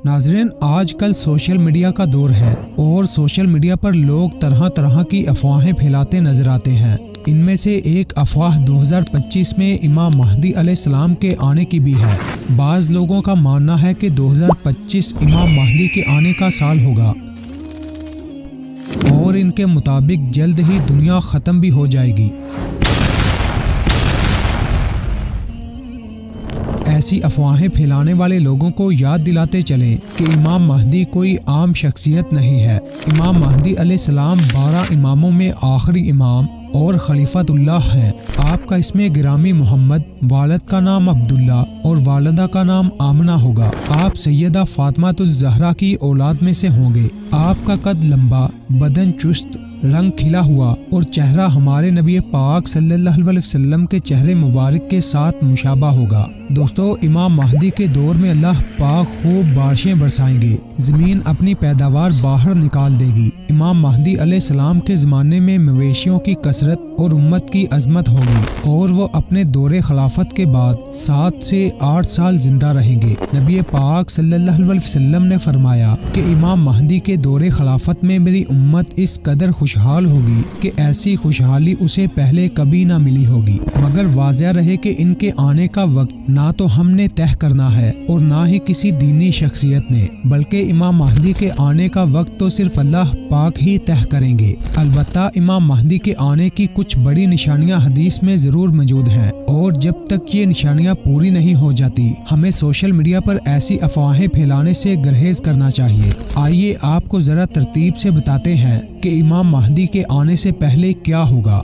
ناظرین، آج کل سوشل میڈیا کا دور ہے اور سوشل میڈیا پر لوگ طرح طرح کی افواہیں پھیلاتے نظر آتے ہیں۔ ان میں سے ایک افواہ 2025 میں امام مہدی علیہ السلام کے آنے کی بھی ہے۔ بعض لوگوں کا ماننا ہے کہ 2025 امام مہدی کے آنے کا سال ہوگا اور ان کے مطابق جلد ہی دنیا ختم بھی ہو جائے گی۔ ایسی افواہیں پھیلانے والے لوگوں کو یاد دلاتے چلیں کہ امام مہدی کوئی عام شخصیت نہیں ہے۔ امام مہدی علیہ السلام 12 اماموں میں آخری امام اور خلیفۃ اللہ ہیں۔ آپ کا اسم گرامی محمد، والد کا نام عبداللہ اور والدہ کا نام آمنہ ہوگا۔ آپ سیدہ فاطمہ الزہرا کی اولاد میں سے ہوں گے۔ آپ کا قد لمبا، بدن چست، رنگ کھلا ہوا اور چہرہ ہمارے نبی پاک صلی اللہ علیہ وسلم کے چہرے مبارک کے ساتھ مشابہ ہوگا۔ دوستو، امام مہدی کے دور میں اللہ پاک خوب بارشیں برسائیں گے، زمین اپنی پیداوار باہر نکال دے گی۔ امام مہدی علیہ السلام کے زمانے میں مویشیوں کی کثرت اور امت کی عظمت ہوگی اور وہ اپنے دور خلافت کے بعد 7 سے 8 سال زندہ رہیں گے۔ نبی پاک صلی اللہ علیہ وسلم نے فرمایا کہ امام مہدی کے دور خلافت میں میری امت اس قدر خوشحال ہوگی کہ ایسی خوشحالی اسے پہلے کبھی نہ ملی ہوگی۔ مگر واضح رہے کہ ان کے آنے کا وقت نہ تو ہم نے طے کرنا ہے اور نہ ہی کسی دینی شخصیت نے، بلکہ امام مہدی کے آنے کا وقت تو صرف اللہ پاک ہی طے کریں گے۔ البتہ امام مہدی کے آنے کی کچھ بڑی نشانیاں حدیث میں ضرور موجود ہیں، اور جب تک یہ نشانیاں پوری نہیں ہو جاتی ہمیں سوشل میڈیا پر ایسی افواہیں پھیلانے سے گریز کرنا چاہیے۔ آئیے آپ کو ذرا ترتیب سے بتاتے ہیں کہ امام مہدی کے آنے سے پہلے کیا ہوگا۔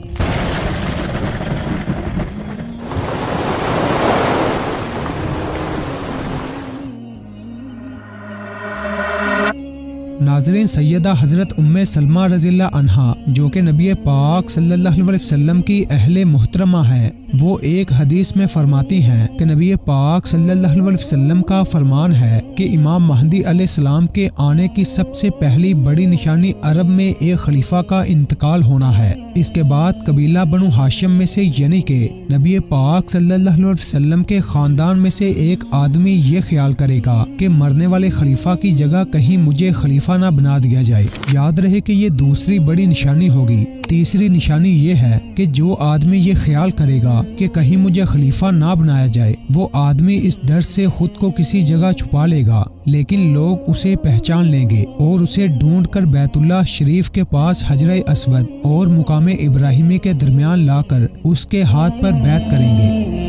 ناظرین، سیدہ حضرت ام سلمہ رضی اللہ عنہا جو کہ نبی پاک صلی اللہ علیہ وسلم کی اہل محترمہ ہیں، وہ ایک حدیث میں فرماتی ہیں کہ نبی پاک صلی اللہ علیہ وسلم کا فرمان ہے کہ امام مہدی علیہ السلام کے آنے کی سب سے پہلی بڑی نشانی عرب میں ایک خلیفہ کا انتقال ہونا ہے۔ اس کے بعد قبیلہ بنو ہاشم میں سے یعنی کہ نبی پاک صلی اللہ علیہ وسلم کے خاندان میں سے ایک آدمی یہ خیال کرے گا کہ مرنے والے خلیفہ کی جگہ کہیں مجھے خلیفہ نہ بنا دیا جائے۔ یاد رہے کہ یہ دوسری بڑی نشانی ہوگی۔ تیسری نشانی یہ ہے کہ جو آدمی یہ خیال کرے گا کہ کہیں مجھے خلیفہ نہ بنایا جائے، وہ آدمی اس ڈر سے خود کو کسی جگہ چھپا لے گا، لیکن لوگ اسے پہچان لیں گے اور اسے ڈھونڈ کر بیت اللہ شریف کے پاس حجر اسود اور مقام ابراہیمی کے درمیان لا کر اس کے ہاتھ پر بیعت کریں گے۔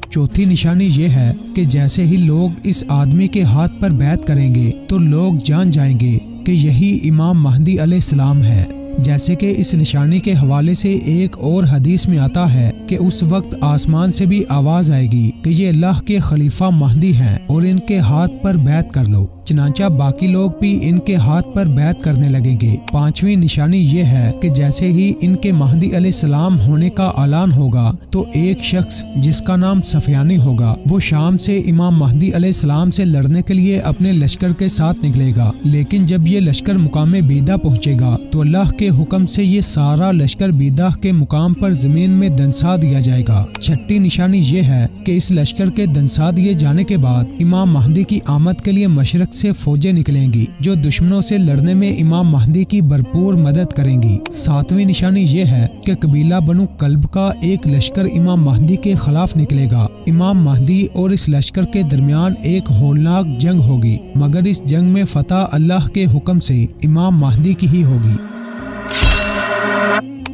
چوتھی نشانی یہ ہے کہ جیسے ہی لوگ اس آدمی کے ہاتھ پر بیعت کریں گے تو لوگ جان جائیں گے کہ یہی امام مہدی علیہ السلام ہے۔ جیسے کہ اس نشانی کے حوالے سے ایک اور حدیث میں آتا ہے کہ اس وقت آسمان سے بھی آواز آئے گی کہ یہ اللہ کے خلیفہ مہدی ہیں اور ان کے ہاتھ پر بیعت کر لو۔ چنانچہ باقی لوگ بھی ان کے ہاتھ پر بیعت کرنے لگیں گے۔ پانچویں نشانی یہ ہے کہ جیسے ہی ان کے مہدی علیہ السلام ہونے کا اعلان ہوگا تو ایک شخص جس کا نام سفیانی ہوگا وہ شام سے امام مہدی علیہ السلام سے لڑنے کے لیے اپنے لشکر کے ساتھ نکلے گا، لیکن جب یہ لشکر مقام بیدہ پہنچے گا تو اللہ کے حکم سے یہ سارا لشکر بیدہ کے مقام پر زمین میں دنسا دیا جائے گا۔ چھٹی نشانی یہ ہے کہ اس لشکر کے دنسا دیے جانے کے بعد امام مہدی کی آمد کے لیے مشرق سے فوجیں نکلیں گی جو دشمنوں سے لڑنے میں امام مہدی کی بھرپور مدد کریں گی۔ ساتویں نشانی یہ ہے کہ قبیلہ بنو کلب کا ایک لشکر امام مہدی کے خلاف نکلے گا۔ امام مہدی اور اس لشکر کے درمیان ایک ہولناک جنگ ہوگی، مگر اس جنگ میں فتح اللہ کے حکم سے امام مہدی کی ہی ہوگی۔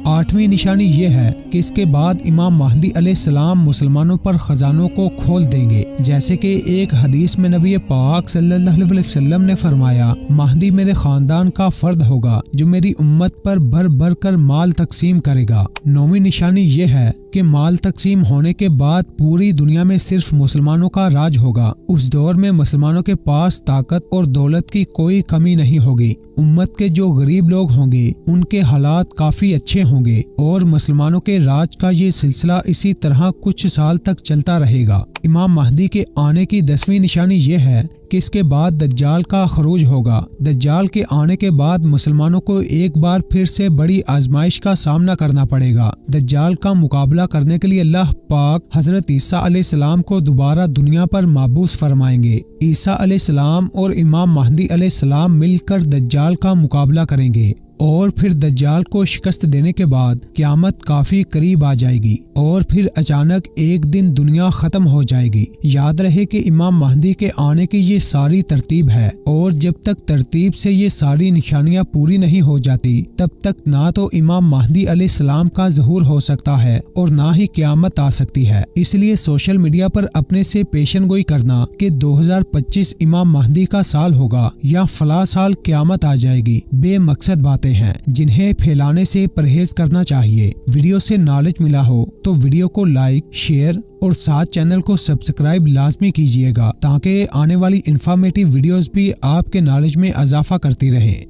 آٹھویں نشانی یہ ہے کہ اس کے بعد امام مہدی علیہ السلام مسلمانوں پر خزانوں کو کھول دیں گے، جیسے کہ ایک حدیث میں نبی پاک صلی اللہ علیہ وسلم نے فرمایا، مہدی میرے خاندان کا فرد ہوگا جو میری امت پر بھر بھر کر مال تقسیم کرے گا۔ نویں نشانی یہ ہے کہ مال تقسیم ہونے کے بعد پوری دنیا میں صرف مسلمانوں کا راج ہوگا۔ اس دور میں مسلمانوں کے پاس طاقت اور دولت کی کوئی کمی نہیں ہوگی۔ امت کے جو غریب لوگ ہوں گے ان کے حالات کافی اچھے ہوں گے اور مسلمانوں کے راج کا یہ سلسلہ اسی طرح کچھ سال تک چلتا رہے گا۔ امام مہدی کے آنے کی 10ویں نشانی یہ ہے کہ اس کے بعد دجال کا خروج ہوگا۔ دجال کے آنے کے بعد مسلمانوں کو ایک بار پھر سے بڑی آزمائش کا سامنا کرنا پڑے گا۔ دجال کا مقابلہ کرنے کے لیے اللہ پاک حضرت عیسیٰ علیہ السلام کو دوبارہ دنیا پر مبعوث فرمائیں گے۔ عیسیٰ علیہ السلام اور امام مہدی علیہ السلام مل کر دجال کا مقابلہ کریں گے، اور پھر دجال کو شکست دینے کے بعد قیامت کافی قریب آ جائے گی، اور پھر اچانک ایک دن دنیا ختم ہو جائے گی۔ یاد رہے کہ امام مہدی کے آنے کی یہ ساری ترتیب ہے، اور جب تک ترتیب سے یہ ساری نشانیاں پوری نہیں ہو جاتی تب تک نہ تو امام مہدی علیہ السلام کا ظہور ہو سکتا ہے اور نہ ہی قیامت آ سکتی ہے۔ اس لیے سوشل میڈیا پر اپنے سے پیشن گوئی کرنا کہ 2025 امام مہدی کا سال ہوگا یا فلاں سال قیامت آ جائے گی، بے مقصد باتیں ہیں جنہیں پھیلانے سے پرہیز کرنا چاہیے۔ ویڈیو سے نالج ملا ہو تو ویڈیو کو لائک، شیئر اور ساتھ چینل کو سبسکرائب لازمی کیجیے گا تاکہ آنے والی انفارمیٹیو ویڈیوز بھی آپ کے نالج میں اضافہ کرتی رہیں۔